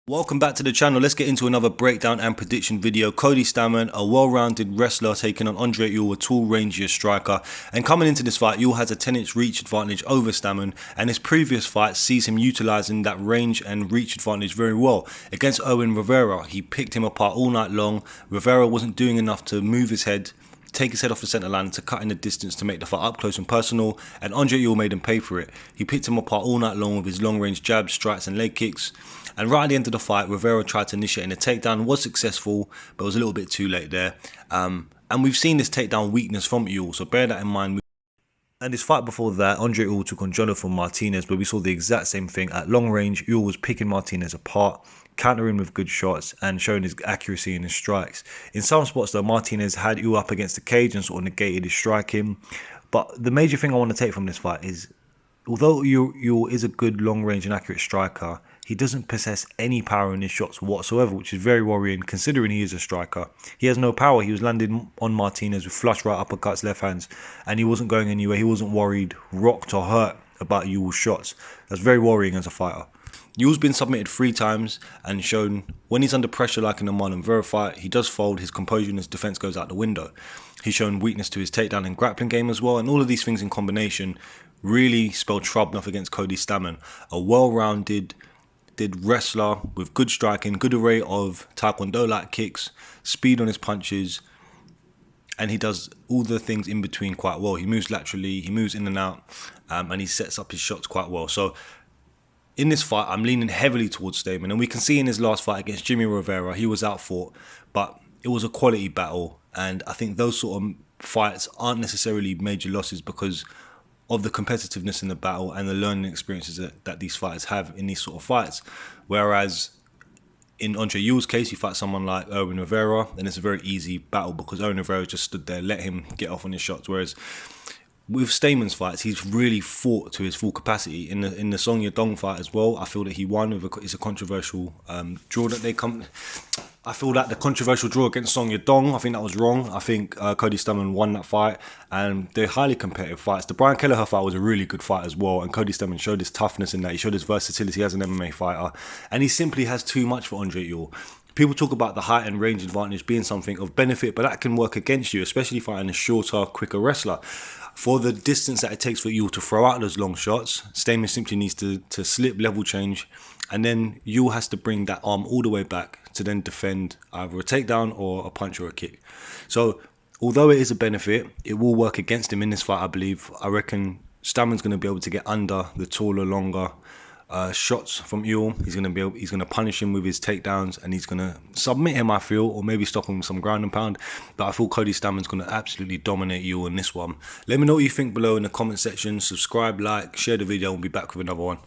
Welcome back to the channel. Let's get into another breakdown and prediction video. Cody Stamann, a well-rounded wrestler, taking on Ewell, a tall, rangier striker. And coming into this fight, Ewell has a 10-inch reach advantage over Stamann, and his previous fight sees him utilising that range and reach advantage very well. Against Rivera, he picked him apart all night long. Rivera wasn't doing enough to move his head, take his head off the centre line, to cut in the distance to make the fight up close and personal, and Ewell made him pay for it. He picked him apart all night long with his long-range jabs, strikes and leg kicks. And right at the end of the fight, Rivera tried to initiate a takedown, was successful, but was a little bit too late there. And we've seen this takedown weakness from Ewell, so bear that in mind. And his fight before that, Ewell took on Jonathan Martinez, but we saw the exact same thing. At long range, Ewell was picking Martinez apart, countering with good shots and showing his accuracy in his strikes. In some spots though, Martinez had Ewell up against the cage and sort of negated his striking. But the major thing I want to take from this fight is, although Ewell is a good long range and accurate striker, he doesn't possess any power in his shots whatsoever, which is very worrying considering he is a striker. He has no power. He was landing on Martinez with flush right uppercuts, left hands, and he wasn't going anywhere. He wasn't worried, rocked or hurt about Ewell's shots. That's very worrying as a fighter. Ewell's been submitted 3 times and shown when he's under pressure, like in the Marlon Vera fight, he does fold, his composure and his defense goes out the window. He's shown weakness to his takedown and grappling game as well, and all of these things in combination really spell trouble against Cody Stamann, a well-rounded wrestler with good striking, good array of taekwondo-like kicks, speed on his punches, and he does all the things in between quite well. He moves laterally, he moves in and out, and he sets up his shots quite well. So in this fight, I'm leaning heavily towards Stamann, and we can see in his last fight against Jimmy Rivera, he was outfought, but it was a quality battle, and I think those sort of fights aren't necessarily major losses because of the competitiveness in the battle and the learning experiences that these fighters have in these sort of fights. Whereas in Ewell's case, you fight someone like Rivera, then it's a very easy battle because Rivera just stood there, let him get off on his shots. Whereas with Stamann's fights, he's really fought to his full capacity. In the Song Yadong fight as well, I feel that he won. It's a controversial draw that they come. I feel that the controversial draw against Song Yadong, I think that was wrong. I think Cody Stamann won that fight, and they're highly competitive fights. The Brian Kelleher fight was a really good fight as well, and Cody Stamann showed his toughness in that. He showed his versatility as an MMA fighter, and he simply has too much for Ewell. People talk about the height and range advantage being something of benefit, but that can work against you, especially fighting a shorter, quicker wrestler. For the distance that it takes for Ewell to throw out those long shots, Stamann simply needs to slip, level change, and then Ewell has to bring that arm all the way back to then defend either a takedown or a punch or a kick. So although it is a benefit, it will work against him in this fight, I believe. I reckon Stamann's going to be able to get under the taller, longer shots from Ewell. He's going to punish him with his takedowns, and he's going to submit him, I feel, or maybe stop him with some ground and pound. But I feel Cody Stamann's going to absolutely dominate Ewell in this one. Let me know what you think below in the comment section. Subscribe, like, share the video, and we'll be back with another one.